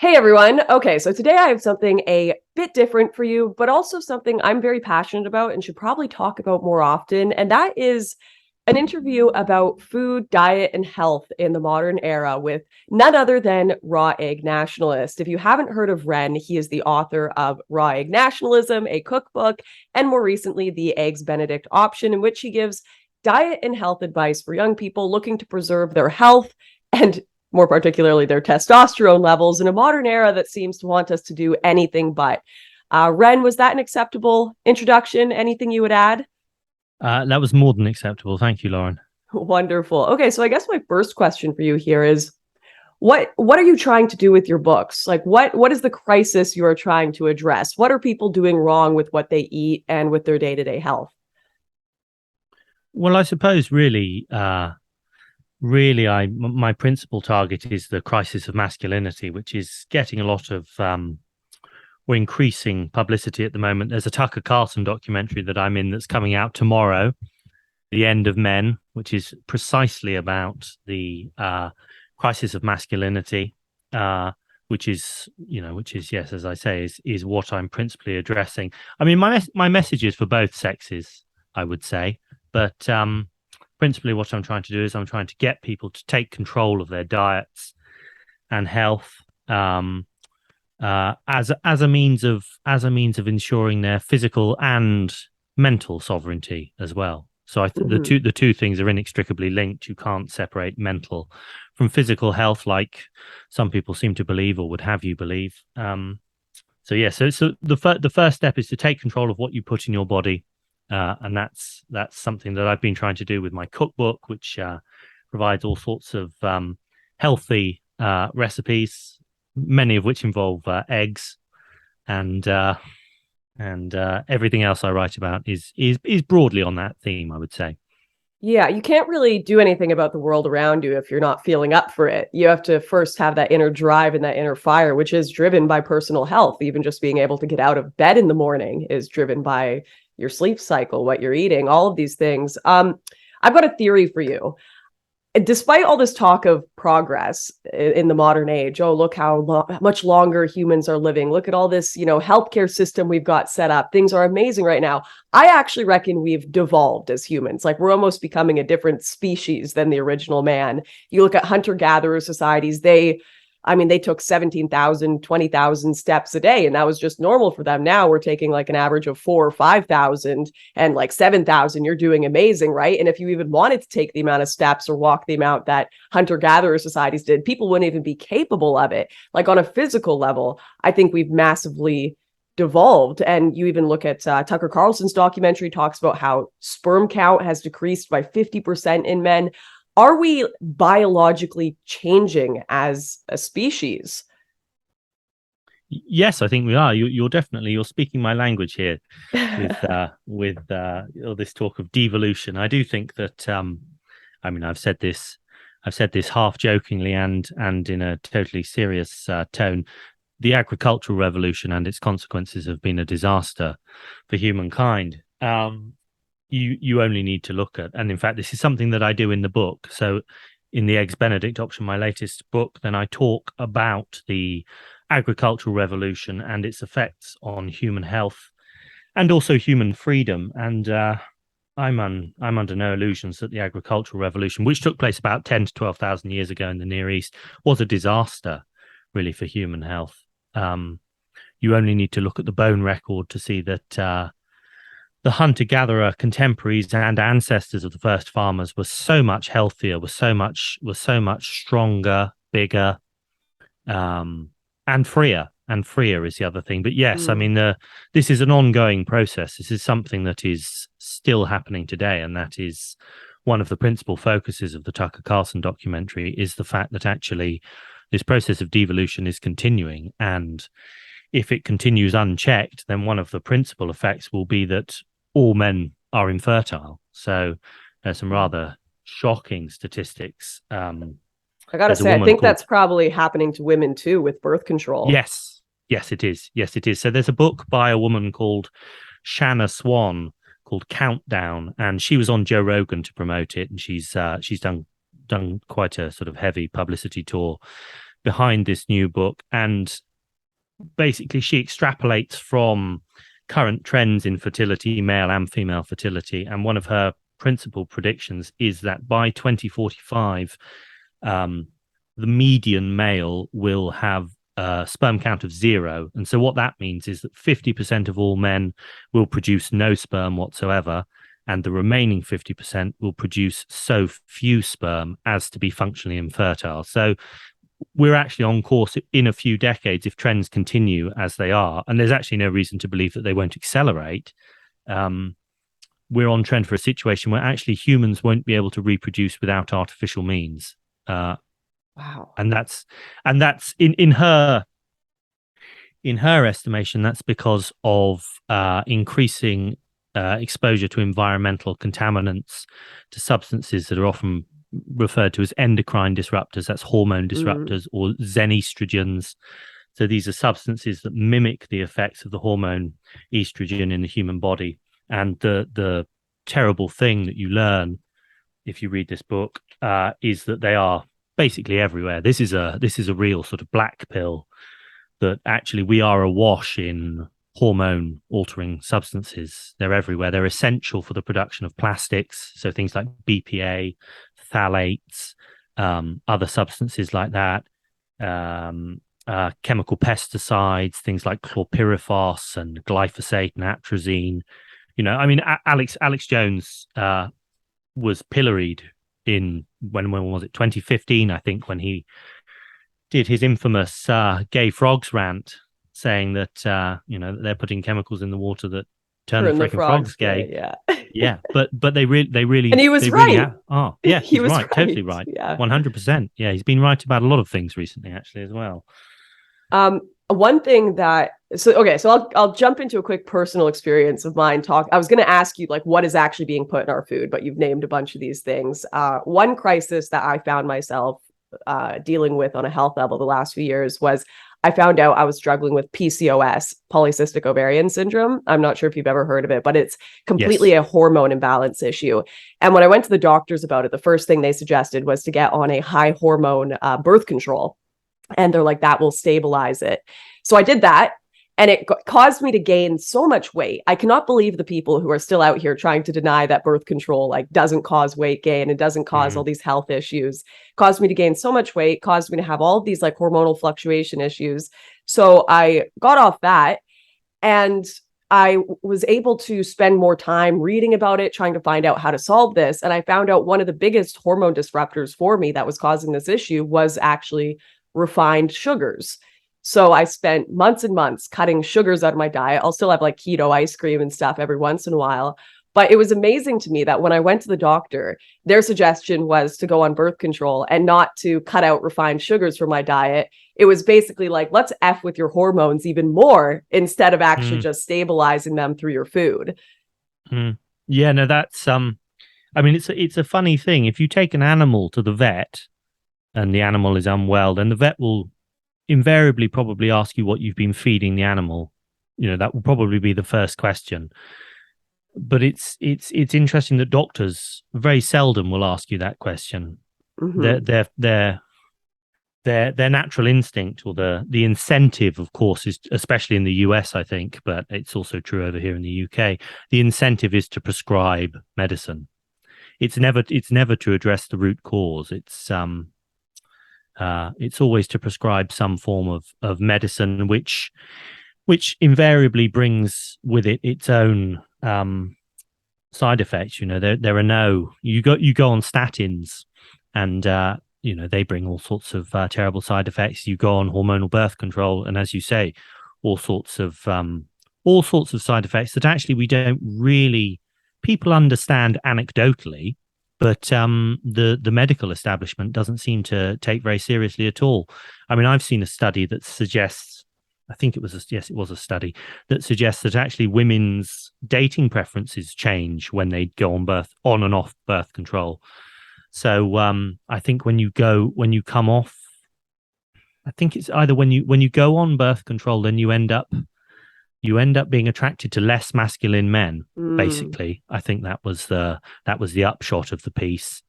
Hey everyone. Okay, so today I have something a bit different for you, but also something I'm very passionate about and should probably talk about more often. And that is an interview about food, diet, and health in the modern era with none other than Raw Egg Nationalist. If you haven't heard of Ren, he is the author of Raw Egg Nationalism, a cookbook, and more recently, the Eggs Benedict option, in which he gives diet and health advice for young people looking to preserve their health and more particularly their testosterone levels in a modern era that seems to want us to do anything but. Ren, was that an acceptable introduction? Anything you would add? That was more than acceptable. Thank you, Lauren. Wonderful. Okay, so I guess my first question for you here is what are you trying to do with your books? Like what is the crisis you are trying to address? What are people doing wrong with what they eat and with their day-to-day health? Well, I suppose really, my principal target is the crisis of masculinity, which is getting a lot of or increasing publicity at the moment. There's a Tucker Carlson documentary that I'm in that's coming out tomorrow, The End of Men, which is precisely about the crisis of masculinity, which is yes, as I say, is what I'm principally addressing. I mean, my message is for both sexes, I would say, but principally what I'm trying to do is I'm trying to get people to take control of their diets and health as a means of ensuring their physical and mental sovereignty as well. So Mhm. the two things are inextricably linked. You can't separate mental from physical health, like some people seem to believe or would have you believe. So the first step is to take control of what you put in your body, and that's something that I've been trying to do with my cookbook, which provides all sorts of healthy recipes, many of which involve eggs, and everything else I write about is broadly on that theme, I would say. Yeah, you can't really do anything about the world around you if you're not feeling up for it. You have to first have that inner drive and that inner fire, which is driven by personal health. Even just being able to get out of bed in the morning is driven by your sleep cycle, what you're eating, all of these things. I've got a theory for you. Despite all this talk of progress in the modern age, oh, look how much longer humans are living. Look at all this, healthcare system we've got set up. Things are amazing right now. I actually reckon we've devolved as humans. Like we're almost becoming a different species than the original man. You look at hunter-gatherer societies, they took 17,000, 20,000 steps a day, and that was just normal for them. Now we're taking like an average of 4 or 5,000, and like 7,000, you're doing amazing, right? And if you even wanted to take the amount of steps or walk the amount that hunter-gatherer societies did, people wouldn't even be capable of it. Like on a physical level, I think we've massively devolved. And you even look at Tucker Carlson's documentary talks about how sperm count has decreased by 50% in men. Are we biologically changing as a species? Yes, I think we are. You're speaking my language here with all this talk of devolution. I do think that I mean I've said this half jokingly and in a totally serious tone. The agricultural revolution and its consequences have been a disaster for humankind. You only need to look at, and in fact, this is something that I do in the book. So, in the Eggs Benedict option, my latest book, then I talk about the agricultural revolution and its effects on human health and also human freedom. And I'm under no illusions that the agricultural revolution, which took place about 10 to 12,000 years ago in the Near East, was a disaster, really, for human health. Um, you only need to look at the bone record to see that the hunter-gatherer contemporaries and ancestors of the first farmers were so much healthier, were so much stronger, bigger, and freer. And freer is the other thing. But yes, I Mm. mean, this is an ongoing process. This is something that is still happening today, and that is one of the principal focuses of the Tucker Carlson documentary is the fact that actually this process of devolution is continuing. And if it continues unchecked, then one of the principal effects will be that all men are infertile. So there's some rather shocking statistics. I gotta There's a say, I woman think called that's probably happening to women too with birth control. Yes, yes, it is. Yes, it is. So there's a book by a woman called Shanna Swan called Countdown, and she was on Joe Rogan to promote it, and she's done quite a sort of heavy publicity tour behind this new book, and basically she extrapolates from current trends in fertility, male and female fertility, and one of her principal predictions is that by 2045, the median male will have a sperm count of 0. And so what that means is that 50% of all men will produce no sperm whatsoever, and the remaining 50% will produce so few sperm as to be functionally infertile. So we're actually on course in a few decades, if trends continue as they are, and there's actually no reason to believe that they won't accelerate. We're on trend for a situation where actually humans won't be able to reproduce without artificial means. Wow. And that's in her estimation, that's because of increasing exposure to environmental contaminants, to substances that are often referred to as endocrine disruptors. That's hormone disruptors or xenestrogens. So these are substances that mimic the effects of the hormone estrogen in the human body. And the terrible thing that you learn if you read this book is that they are basically everywhere. This is a real sort of black pill, that actually we are awash in hormone altering substances. They're everywhere. They're essential for the production of plastics. So things like BPA, phthalates, other substances like that, chemical pesticides, things like chlorpyrifos and glyphosate and atrazine. You know, I mean, Alex Jones was pilloried in when was it 2015, I think, when he did his infamous gay frogs rant, saying that they're putting chemicals in the water that turn the freaking frogs gay. Yeah. Yeah, but they really and he was right. Yeah, he was right, totally right. Yeah, 100%. Yeah, he's been right about a lot of things recently, actually, as well. One thing that so I'll jump into a quick personal experience of mine. I was going to ask you, like, what is actually being put in our food, but you've named a bunch of these things. One crisis that I found myself dealing with on a health level the last few years was I found out I was struggling with PCOS, polycystic ovarian syndrome. I'm not sure if you've ever heard of it, but it's completely a hormone imbalance issue. And when I went to the doctors about it, the first thing they suggested was to get on a high hormone birth control. And they're like, that will stabilize it. So I did that. And it caused me to gain so much weight. I cannot believe the people who are still out here trying to deny that birth control like doesn't cause weight gain and doesn't cause all these health issues. Caused me to gain so much weight, caused me to have all of these like hormonal fluctuation issues. So I got off that, and I was able to spend more time reading about it, trying to find out how to solve this. And I found out one of the biggest hormone disruptors for me that was causing this issue was actually refined sugars. So I spent months and months cutting sugars out of my diet. I'll still have like keto ice cream and stuff every once in a while. But it was amazing to me that when I went to the doctor, their suggestion was to go on birth control and not to cut out refined sugars from my diet. It was basically like, let's F with your hormones even more instead of actually just stabilizing them through your food. Yeah, no, that's I mean, it's a funny thing. If you take an animal to the vet and the animal is unwell, then the vet will invariably probably ask you what you've been feeding the animal. You know, that will probably be the first question. But it's interesting that doctors very seldom will ask you that question. Their natural instinct, or the incentive, of course, is, especially in the US, I think, but it's also true over here in the UK, the incentive is to prescribe medicine. It's never to address the root cause. It's always to prescribe some form of medicine, which invariably brings with it its own side effects. You know, there are no, you go on statins, and they bring all sorts of terrible side effects. You go on hormonal birth control, and as you say, all sorts of side effects that actually we don't really, people understand anecdotally, but the medical establishment doesn't seem to take very seriously at all. I mean, I've seen a study that suggests, I think it was a study that suggests that actually women's dating preferences change when they go on and off birth control. So I think when you come off, I think it's either when you go on birth control, then you end up being attracted to less masculine men. Basically, I think that was the upshot of the piece.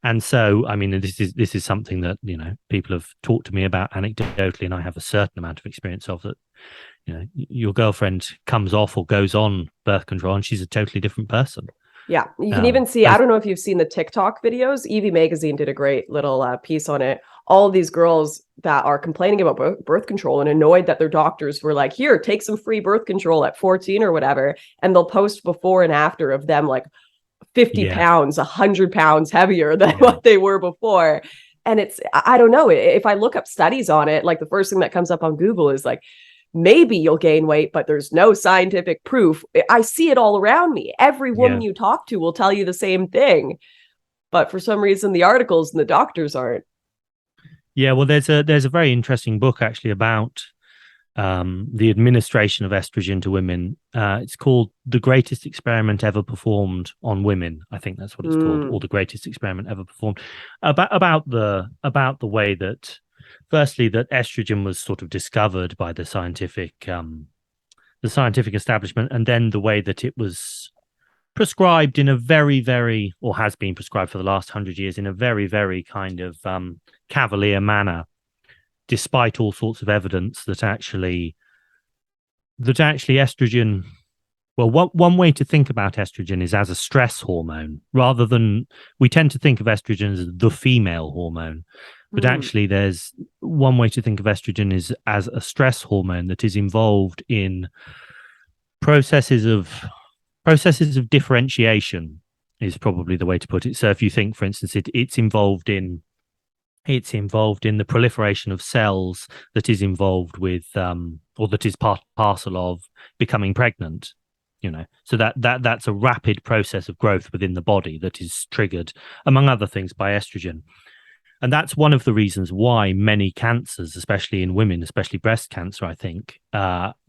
And so, I mean, this is something that, you know, people have talked to me about anecdotally, and I have a certain amount of experience of that. You know, your girlfriend comes off or goes on birth control, and she's a totally different person. Yeah, you can even see, I don't know if you've seen the TikTok videos. Evie Magazine did a great little piece on it. All of these girls that are complaining about birth control and annoyed that their doctors were like, here, take some free birth control at 14 or whatever. And they'll post before and after of them like 50 pounds, 100 pounds heavier than what they were before. And it's, I don't know, if I look up studies on it, like the first thing that comes up on Google is like, maybe you'll gain weight, but there's no scientific proof. I see it all around me. Every woman you talk to will tell you the same thing. But for some reason, the articles and the doctors aren't. Yeah, well, there's a very interesting book actually about the administration of estrogen to women. It's called The Greatest Experiment Ever Performed on Women. I think that's what it's called, or The Greatest Experiment Ever Performed. About the way that, firstly, that estrogen was sort of discovered by the scientific establishment, and then the way that it was prescribed in a very, very, or has been prescribed for the last 100 years in a very, very kind of cavalier manner, despite all sorts of evidence that actually estrogen, well, one way to think about estrogen is as a stress hormone, rather than, we tend to think of estrogen as the female hormone. But actually, there's one way to think of estrogen is as a stress hormone that is involved in processes of differentiation, is probably the way to put it. So if you think, for instance, it's involved in the proliferation of cells that is involved with, or that is parcel of becoming pregnant. You know, so that's a rapid process of growth within the body that is triggered, among other things, by estrogen. And that's one of the reasons why many cancers, especially in women, especially breast cancer, I think,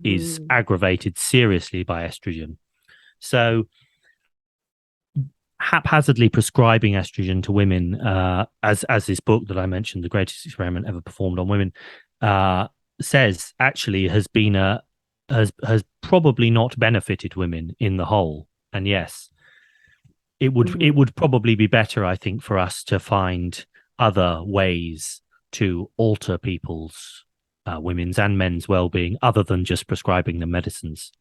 is aggravated seriously by estrogen. So haphazardly prescribing estrogen to women, as this book that I mentioned, The Greatest Experiment Ever Performed on Women, says, actually has probably not benefited women in the whole. And yes, it would probably be better, I think, for us to find other ways to alter people's, women's and men's well-being, other than just prescribing them medicines.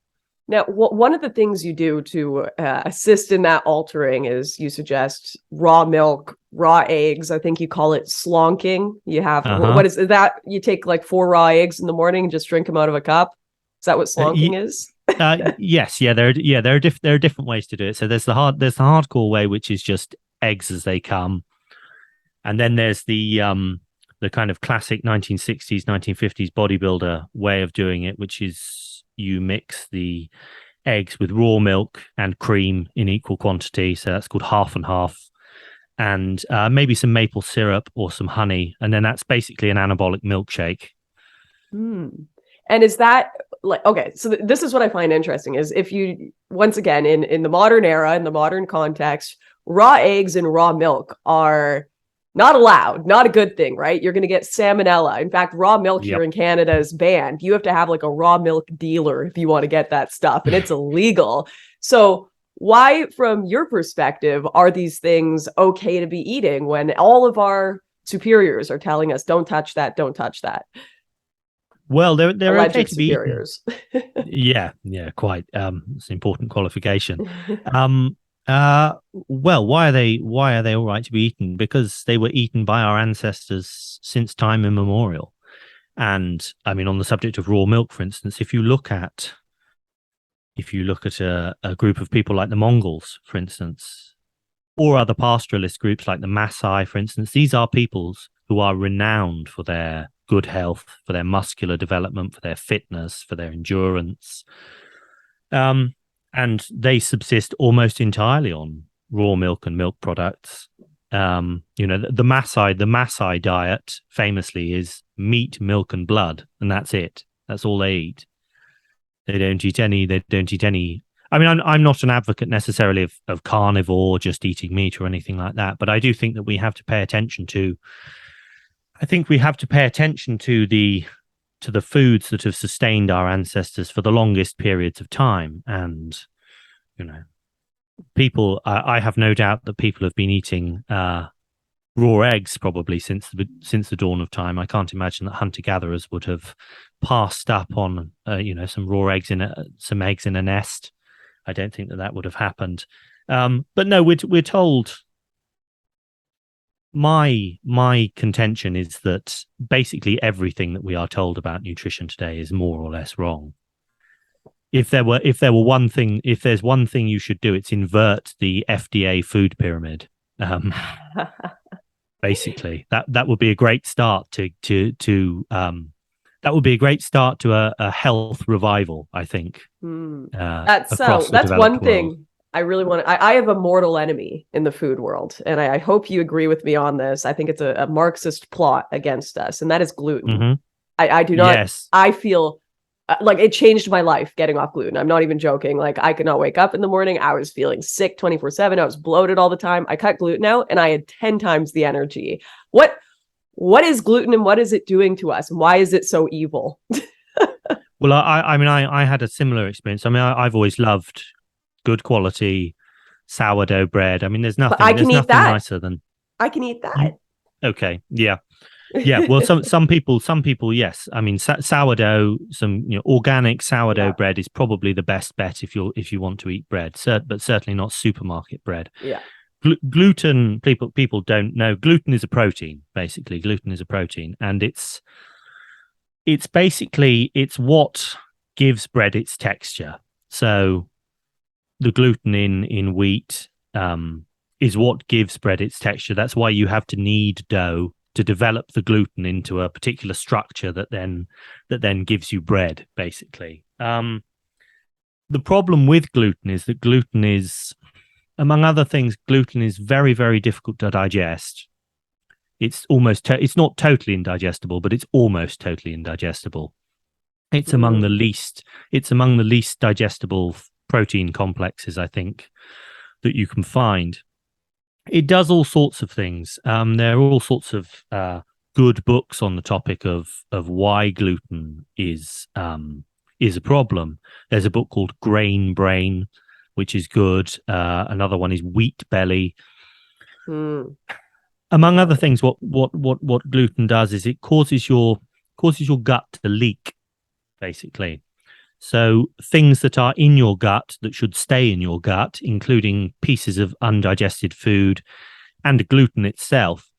Now, one of the things you do to assist in that altering is you suggest raw milk, raw eggs. I think you call it slonking. You have, what is that? You take like 4 raw eggs in the morning and just drink them out of a cup. Is that what slonking is? Yes. Yeah. There are different ways to do it. So there's the hardcore way, which is just eggs as they come. And then there's the kind of classic 1960s, 1950s bodybuilder way of doing it, which is you mix the eggs with raw milk and cream in equal quantity. So that's called half and half. And maybe some maple syrup or some honey. And then that's basically an anabolic milkshake. And is that like, okay, so this is what I find interesting is if you, once again, in the modern era, in the modern context, raw eggs and raw milk are not allowed, not a good thing, right? You're going to get salmonella. In fact, raw milk here in Canada is banned. You have to have like a raw milk dealer if you want to get that stuff, and it's illegal. So why, from your perspective, are these things okay to be eating when all of our superiors are telling us, don't touch that, don't touch that? Well, they're alleged okay to be superiors. Yeah, quite. It's an important qualification. Well, why are they all right to be eaten? Because they were eaten by our ancestors since time immemorial. And I mean, on the subject of raw milk, for instance, if you look at a group of people like the Mongols, for instance, or other pastoralist groups like the Maasai, for instance, these are peoples who are renowned for their good health, for their muscular development, for their fitness, for their endurance. And they subsist almost entirely on raw milk and milk products. The Maasai diet famously is meat, milk, and blood, and that's it. That's all they eat. They don't eat any. I mean, I'm not an advocate necessarily of carnivore, just eating meat or anything like that, but I do think that we have to pay attention to. I think we have to pay attention to the foods that have sustained our ancestors for the longest periods of time. And, people, I have no doubt that people have been eating raw eggs probably since the dawn of time. I can't imagine that hunter-gatherers would have passed up on some raw eggs some eggs in a nest. I don't think that would have happened. But no, we're told. My contention is that basically everything that we are told about nutrition today is more or less wrong. If there's one thing you should do, it's invert the FDA food pyramid. Basically, that would be a great start to a health revival, I think. That's one thing I really want. I have a mortal enemy in the food world, and I hope you agree with me on this. I think it's a Marxist plot against us, and that is gluten. Mm-hmm. I do not. Yes. I feel like it changed my life getting off gluten. I'm not even joking. Like, I could not wake up in the morning. I was feeling sick 24/7. I was bloated all the time. I cut gluten out and I had 10 times the energy. What is gluten and what is it doing to us? And why is it so evil? Well, I had a similar experience. I mean, I've always loved good quality sourdough bread. I mean, there's nothing nicer than. I can eat that. Okay. Yeah. Yeah, well, some people, yes. I mean, sourdough, organic sourdough bread is probably the best bet if you want to eat bread, but certainly not supermarket bread. Yeah, gluten. People don't know. Gluten is a protein. Basically, gluten is a protein, and it's what gives bread its texture. So, the gluten in wheat is what gives bread its texture. That's why you have to knead dough to develop the gluten into a particular structure that then gives you bread, basically. The problem with gluten is that gluten is, among other things, gluten is very, very difficult to digest. It's it's not totally indigestible, but it's almost totally indigestible. It's among the least digestible protein complexes, I think, that you can find. It does all sorts of things. There are all sorts of good books on the topic of why gluten is a problem. There's a book called Grain Brain, which is good. Another one is Wheat Belly. Among other things, what gluten does is it causes your gut to leak, basically. So things that are in your gut that should stay in your gut, including pieces of undigested food and gluten itself,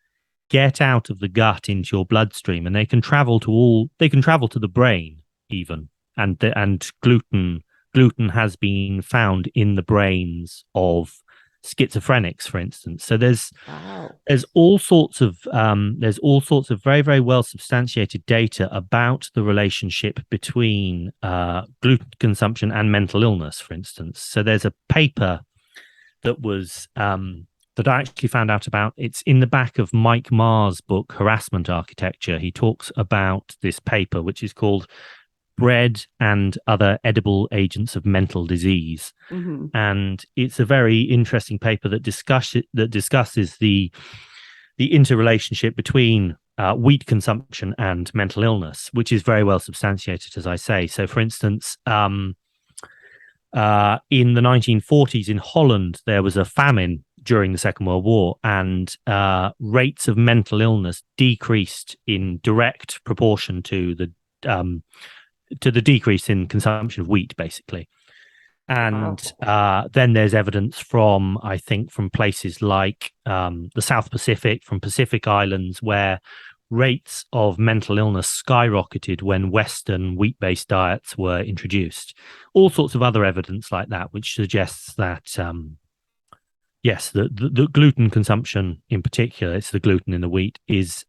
get out of the gut into your bloodstream, and they can travel to the brain even. And gluten has been found in the brains of schizophrenics, for instance. So there's all sorts of very, very well substantiated data about the relationship between gluten consumption and mental illness, for instance. So there's a paper that was that I actually found out about. It's in the back of Mike Marr's book Harassment Architecture. He talks about this paper, which is called Bread and Other Edible Agents of Mental Disease. Mm-hmm. And it's a very interesting paper that discusses the interrelationship between wheat consumption and mental illness, which is very well substantiated, as I say. So, for instance, in the 1940s in Holland, there was a famine during the Second World War, and rates of mental illness decreased in direct proportion to the decrease in consumption of wheat, basically. And then there's evidence from places like the South Pacific, from Pacific Islands, where rates of mental illness skyrocketed when Western wheat-based diets were introduced. All sorts of other evidence like that, which suggests that, yes, the gluten consumption in particular, it's the gluten in the wheat, is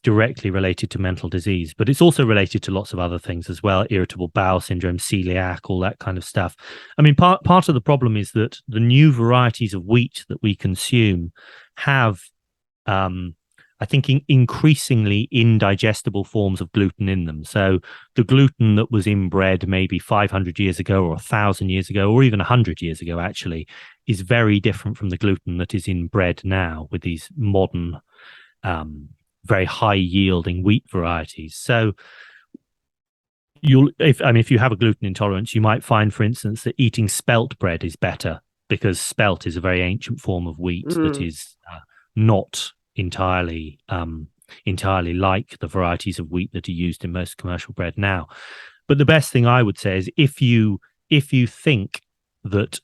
directly related to mental disease, but it's also related to lots of other things as well: irritable bowel syndrome, celiac, all that kind of stuff. I mean, part of the problem is that the new varieties of wheat that we consume have, I think, increasingly indigestible forms of gluten in them. So the gluten that was in bread maybe 500 years ago or 1,000 years ago or even 100 years ago actually is very different from the gluten that is in bread now with these modern very high yielding wheat varieties. So if you have a gluten intolerance, you might find, for instance, that eating spelt bread is better, because spelt is a very ancient form of wheat that is not entirely like the varieties of wheat that are used in most commercial bread now. But the best thing I would say is if you think that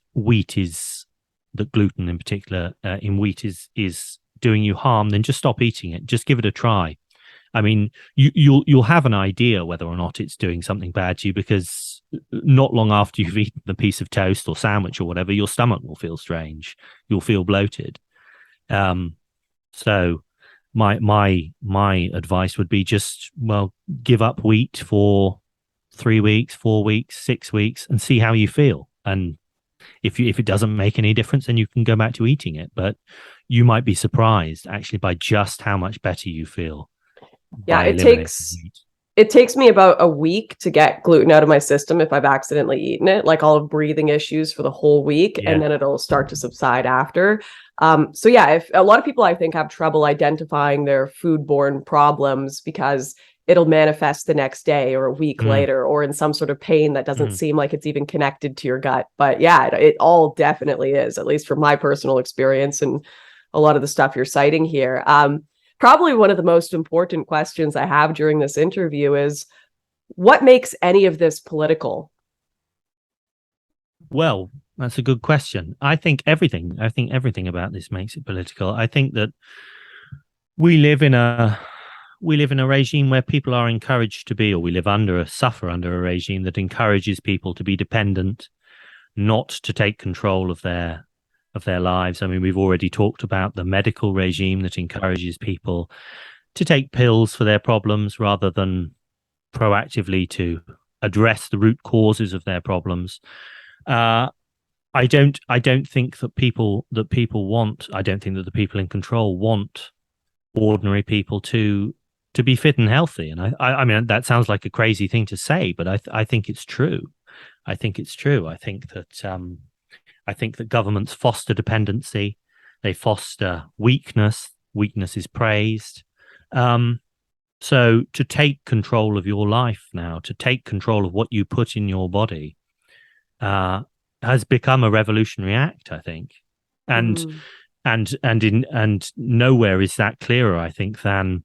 gluten in particular in wheat is doing you harm, then just stop eating it. Just give it a try. I mean, you'll have an idea whether or not it's doing something bad to you, because not long after you've eaten the piece of toast or sandwich or whatever, your stomach will feel strange. You'll feel bloated. So my advice would be just, well, give up wheat for 3 weeks, 4 weeks, 6 weeks, and see how you feel. And if it doesn't make any difference, then you can go back to eating it. But you might be surprised actually by just how much better you feel. Yeah, it takes me about a week to get gluten out of my system if I've accidentally eaten it. Like, I'll have breathing issues for the whole week, and then it'll start to subside after. So yeah, if a lot of people I think have trouble identifying their foodborne problems because it'll manifest the next day or a week later, or in some sort of pain that doesn't seem like it's even connected to your gut. But yeah, it all definitely is, at least from my personal experience and a lot of the stuff you're citing here. Probably one of the most important questions I have during this interview is, what makes any of this political? Well, that's a good question. I think everything about this makes it political. I think that we live in a regime where people are encouraged to be, or we suffer under a regime that encourages people to be dependent, not to take control of their lives. I mean, we've already talked about the medical regime that encourages people to take pills for their problems rather than proactively to address the root causes of their problems. I don't think that the people in control want ordinary people to be fit and healthy. And I mean, that sounds like a crazy thing to say, but I think it's true. I think it's true. I think that governments foster dependency. They foster weakness. Weakness is praised. So to take control of your life now, to take control of what you put in your body, has become a revolutionary act, I think. And nowhere is that clearer, I think, than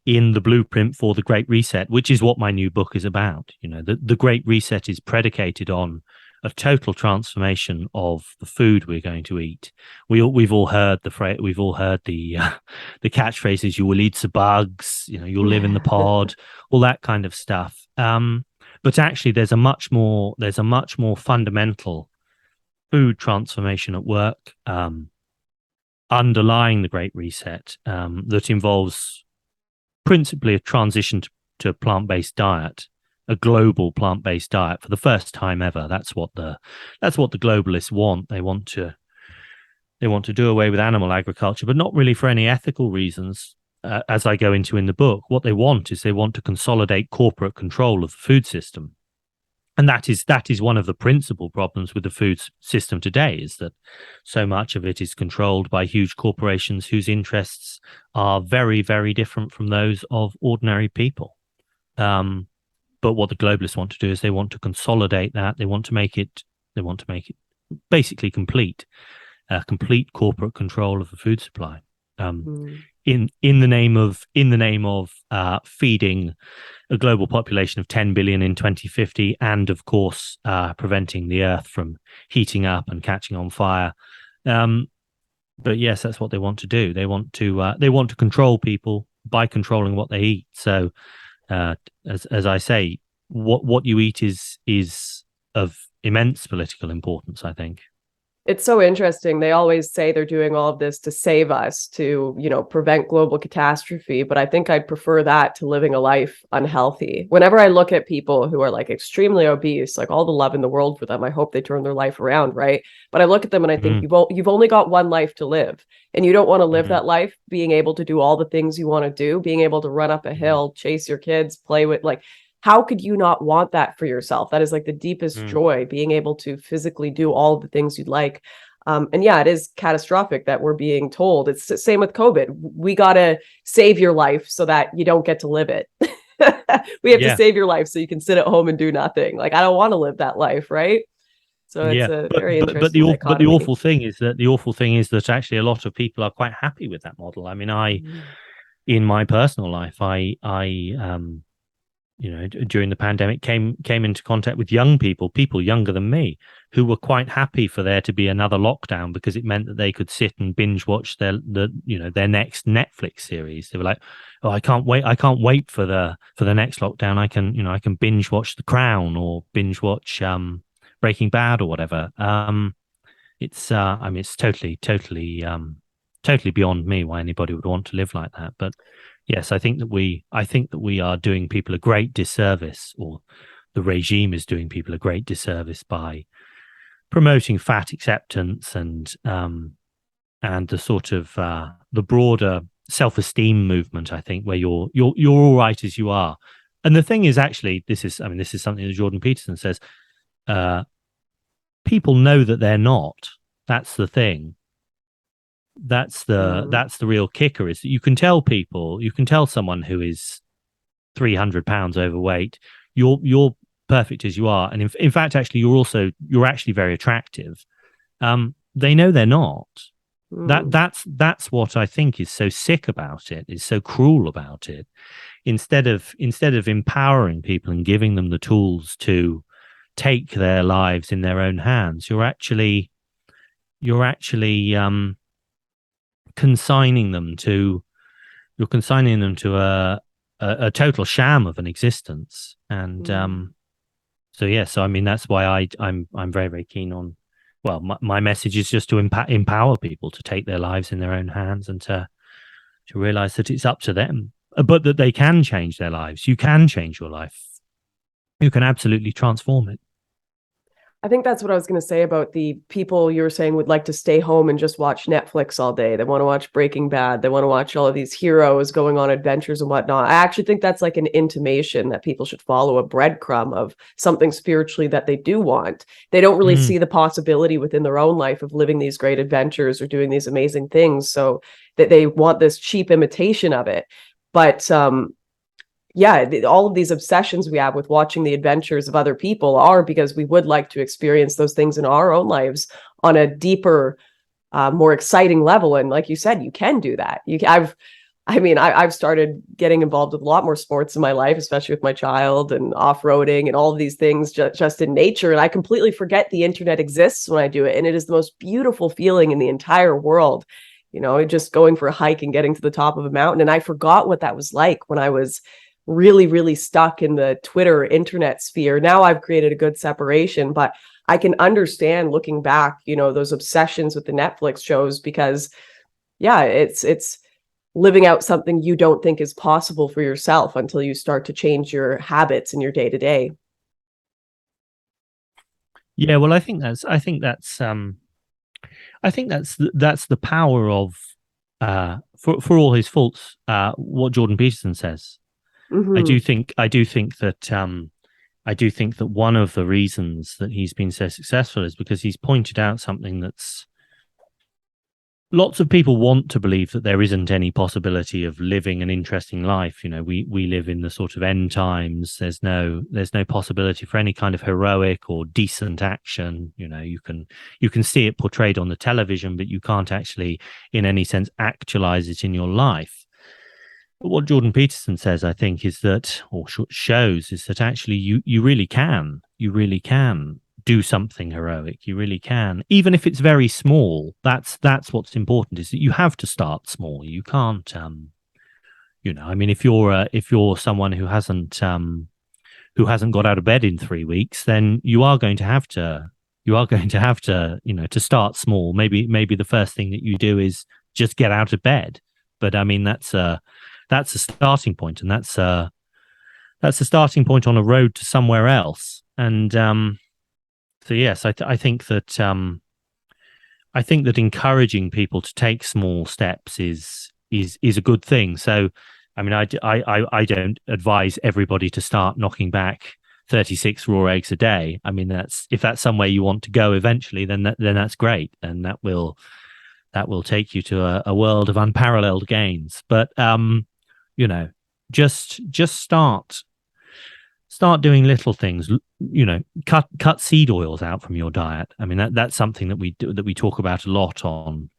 in the blueprint for the Great Reset, which is what my new book is about. You know, the Great Reset is predicated on a total transformation of the food we're going to eat. We've all heard the phrase, we've all heard the catchphrases: "You will eat the bugs," you know, "You'll live in the pod," all that kind of stuff. But actually, there's a much more fundamental food transformation at work underlying the Great Reset that involves principally a transition to a plant-based diet, a global plant-based diet for the first time ever. That's what the globalists want. They want to do away with animal agriculture, but not really for any ethical reasons. As I go into in the book, what they want to consolidate corporate control of the food system. And that is one of the principal problems with the food system today, is that so much of it is controlled by huge corporations whose interests are very, very different from those of ordinary people. But what the globalists want to do is they want to consolidate that. They want to make it basically complete corporate control of the food supply. In the name of feeding a global population of 10 billion in 2050, and of course preventing the earth from heating up and catching on fire. But yes, that's what they want to do. They want to control people by controlling what they eat. So as I say, what you eat is of immense political importance, I think. It's so interesting. They always say they're doing all of this to save us, to, prevent global catastrophe. But I think I'd prefer that to living a life unhealthy. Whenever I look at people who are like extremely obese, like all the love in the world for them, I hope they turn their life around, right? But I look at them and I think you've only got one life to live, and you don't want to live that life being able to do all the things you want to do, being able to run up a hill, chase your kids, play with, like, how could you not want that for yourself? That is like the deepest joy, being able to physically do all of the things you'd like. And yeah, it is catastrophic that we're being told. It's the same with COVID. We got to save your life so that you don't get to live it. We have to save your life so you can sit at home and do nothing. Like, I don't want to live that life, right? So it's Yeah, a but very but interesting the dichotomy. awful thing is that actually a lot of people are quite happy with that model. I mean, Mm. in my personal life, during the pandemic came into contact with young people younger than me, who were quite happy for there to be another lockdown because it meant that they could sit and binge watch their next Netflix series. They were like, "Oh, I can't wait for the next lockdown. I can binge watch The Crown or binge watch Breaking Bad or whatever." It's totally beyond me why anybody would want to live like that. But yes, I think that we are doing people a great disservice, or the regime is doing people a great disservice by promoting fat acceptance and the sort of the broader self-esteem movement. I think where you're all right as you are. And the thing is, actually, this is something that Jordan Peterson says. Uh, People know that they're not. That's the thing. Mm. That's the real kicker, is that you can tell someone who is 300 pounds overweight, you're perfect as you are, and in fact, actually, you're actually very attractive. They know they're not. Mm. That's what I think is so sick about it, is so cruel about it. Instead of empowering people and giving them the tools to take their lives in their own hands, you're actually consigning them to a total sham of an existence. And Mm. so yeah, so I mean that's why I'm very, very keen on, well, my message is just to empower people to take their lives in their own hands and to realize that it's up to them, but that they can change their lives. You can change your life. You can absolutely transform it. I think that's what I was going to say about the people you were saying would like to stay home and just watch Netflix all day. They want to watch Breaking Bad. They want to watch all of these heroes going on adventures and whatnot. I actually think that's like an intimation that people should follow a breadcrumb of something spiritually that they do want. They don't really Mm. see the possibility within their own life of living these great adventures or doing these amazing things. So that they want this cheap imitation of it. But yeah, all of these obsessions we have with watching the adventures of other people are because we would like to experience those things in our own lives on a deeper, more exciting level. And like you said, you can do that. I've started getting involved with a lot more sports in my life, especially with my child and off-roading and all of these things just in nature. And I completely forget the internet exists when I do it. And it is the most beautiful feeling in the entire world. Just going for a hike and getting to the top of a mountain. And I forgot what that was like when I was really, really stuck in the Twitter internet sphere. Now I've created a good separation, but I can understand looking back, those obsessions with the Netflix shows because yeah, it's living out something you don't think is possible for yourself until you start to change your habits in your day to day. Yeah, well, I think that's the power of, for all his faults, what Jordan Peterson says. Mm-hmm. I do think that one of the reasons that he's been so successful is because he's pointed out something that's, lots of people want to believe that there isn't any possibility of living an interesting life. We live in the sort of end times. There's no possibility for any kind of heroic or decent action. You can see it portrayed on the television, but you can't actually, in any sense, actualize it in your life. But what Jordan Peterson says, I think, is that, or shows, is that actually you really can. You really can do something heroic. You really can, even if it's very small. That's what's important, is that you have to start small. You can't, I mean, if you're someone who hasn't got out of bed in 3 weeks, then you are going to have to, to start small. Maybe the first thing that you do is just get out of bed. But I mean, that's a starting point, and that's a starting point on a road to somewhere else. And so yes, I think that encouraging people to take small steps is a good thing. So, I mean, I don't advise everybody to start knocking back 36 raw eggs a day. I mean, if that's somewhere you want to go eventually, then that's great, and that will take you to a world of unparalleled gains. But you know, just start start doing little things. Cut seed oils out from your diet. I mean, that's something that we do, that we talk about a lot on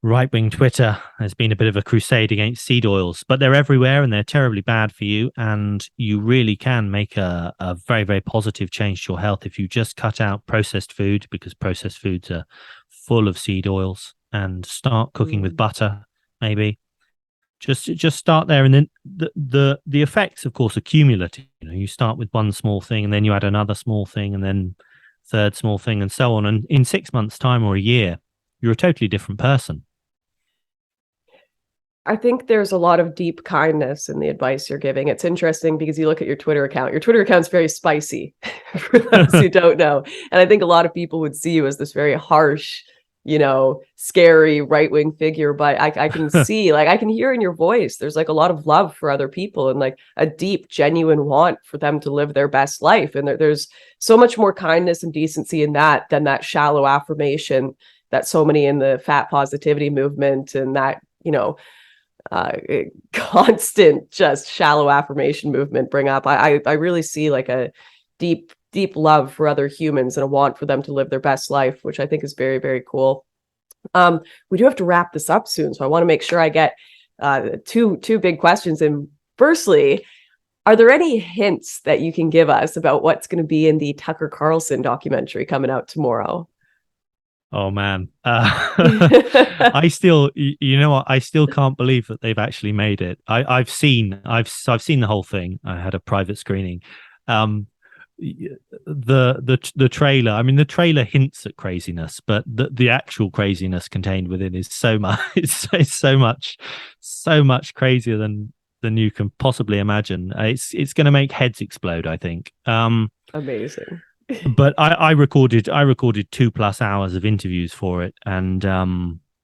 right-wing Twitter. There's been a bit of a crusade against seed oils, but they're everywhere and they're terribly bad for you. And you really can make a very, very positive change to your health if you just cut out processed food, because processed foods are full of seed oils, and start cooking with butter, maybe. Just start there, and then the effects, of course, are cumulative. You start with one small thing, and then you add another small thing, and then third small thing, and so on. And in 6 months' time or a year, you're a totally different person. I think there's a lot of deep kindness in the advice you're giving. It's interesting because you look at your Twitter account. Your Twitter account's very spicy, for those who don't know. And I think a lot of people would see you as this very harsh, scary right-wing figure. But I can see, I can hear in your voice, there's a lot of love for other people and a deep, genuine want for them to live their best life. And there's so much more kindness and decency in that than that shallow affirmation that so many in the fat positivity movement and that, constant just shallow affirmation movement bring up. I really see a deep love for other humans and a want for them to live their best life, which I think is very, very cool. We do have to wrap this up soon, so I want to make sure I get two big questions. And firstly, are there any hints that you can give us about what's going to be in the Tucker Carlson documentary coming out tomorrow? Oh man, I still, I still can't believe that they've actually made it. I've seen the whole thing. I had a private screening. The trailer. I mean, the trailer hints at craziness, but the actual craziness contained within is so much. It's so much crazier than you can possibly imagine. It's going to make heads explode, I think. Amazing. But I recorded 2+ hours of interviews for it, and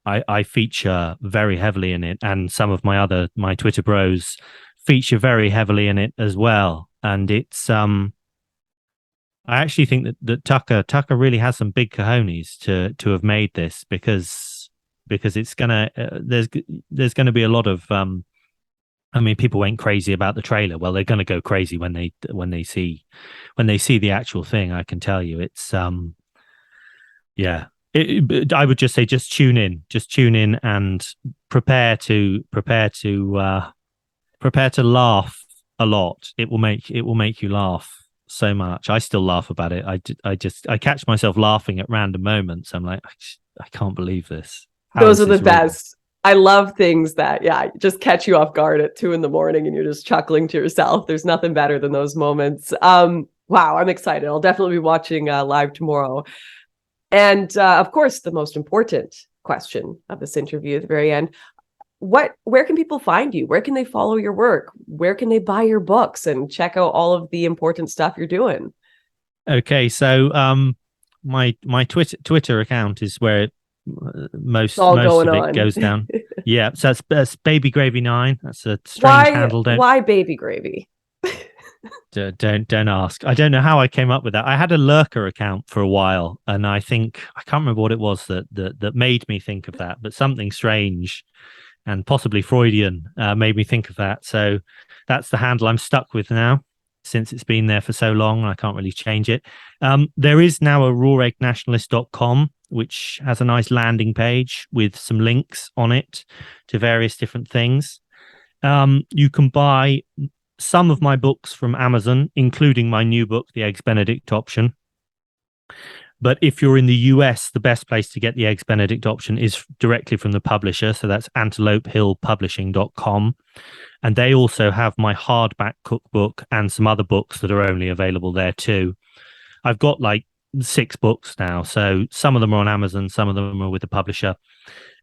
I feature very heavily in it, and some of my Twitter bros feature very heavily in it as well. And it's I actually think that Tucker really has some big cojones to have made this, because it's gonna there's gonna be a lot of I mean, people went crazy about the trailer. Well, they're going to go crazy when they see the actual thing. I can tell you, it's yeah. I would just say, just tune in, and prepare to laugh a lot. It will make you laugh so much. I still laugh about it. I catch myself laughing at random moments. I'm like, I can't believe this. Those are the best. I love things that, just catch you off guard at 2 a.m. and you're just chuckling to yourself. There's nothing better than those moments. Wow, I'm excited. I'll definitely be watching live tomorrow. And of course, the most important question of this interview at the very end, where can people find you? Where can they follow your work? Where can they buy your books and check out all of the important stuff you're doing? Okay, so my Twitter account is where most of it goes down. Yeah, so that's Baby Gravy 9. That's a strange handle. Why Baby Gravy? Don't ask. I don't know how I came up with that. I had a lurker account for a while, and I can't remember what it was that made me think of that, but something strange and possibly Freudian made me think of that. So that's the handle I'm stuck with now, since it's been there for so long. I can't really change it. There is now a raweggnationalist.com, which has a nice landing page with some links on it to various different things. You can buy some of my books from Amazon, including my new book, The Eggs Benedict Option. But if you're in the US, the best place to get the Eggs Benedict Option is directly from the publisher. So that's antelopehillpublishing.com. And they also have my hardback cookbook and some other books that are only available there too. I've got 6 books now. So some of them are on Amazon, some of them are with the publisher.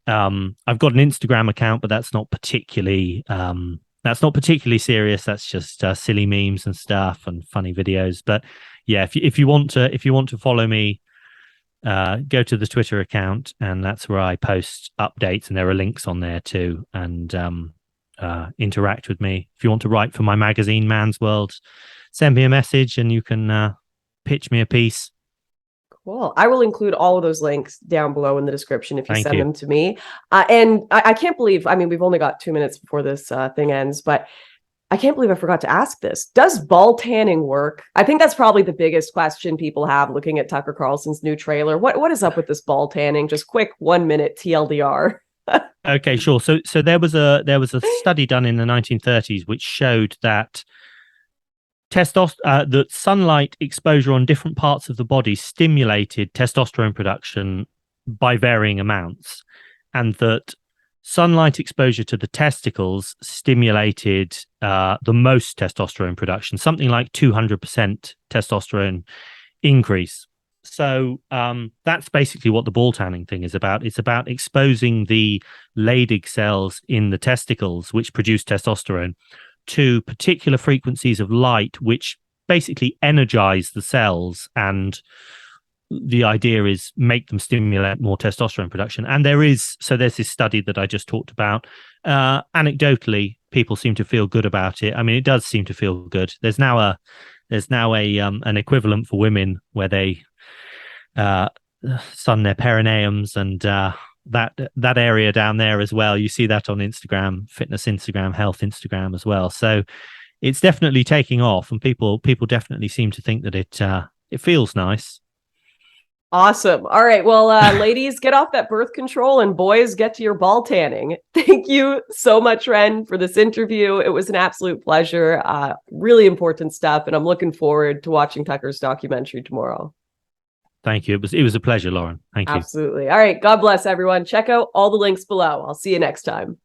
I've got an Instagram account, but that's not particularly serious. That's just silly memes and stuff and funny videos. But yeah, if you want to follow me, go to the Twitter account, and that's where I post updates, and there are links on there too. And interact with me. If you want to write for my magazine, Man's World, send me a message, and you can pitch me a piece. Cool. I will include all of those links down below in the description if you send them to me. And I can't believe, I mean, we've only got 2 minutes before this thing ends, but I can't believe I forgot to ask this. Does ball tanning work? I think that's probably the biggest question people have looking at Tucker Carlson's new trailer. What is up with this ball tanning? Just quick 1 minute TLDR. Okay, sure. So there was a study done in the 1930s which showed that that sunlight exposure on different parts of the body stimulated testosterone production by varying amounts, and that sunlight exposure to the testicles stimulated the most testosterone production, something like 200% testosterone increase. So that's basically what the ball tanning thing is about. It's about exposing the Leydig cells in the testicles, which produce testosterone, to particular frequencies of light, which basically energize the cells. And the idea is make them stimulate more testosterone production. And there's this study that I just talked about. Anecdotally, people seem to feel good about it. I mean, it does seem to feel good. There's now a an equivalent for women where they sun their perineums and that area down there as well. You see that on Instagram, fitness Instagram, health Instagram as well. So it's definitely taking off, and people definitely seem to think that it feels nice. Awesome. All right. Well, ladies, get off that birth control, and boys, get to your ball tanning. Thank you so much, Ren, for this interview. It was an absolute pleasure. Really important stuff. And I'm looking forward to watching Tucker's documentary tomorrow. Thank you. It was a pleasure, Lauren. Thank you. Absolutely. All right. God bless everyone. Check out all the links below. I'll see you next time.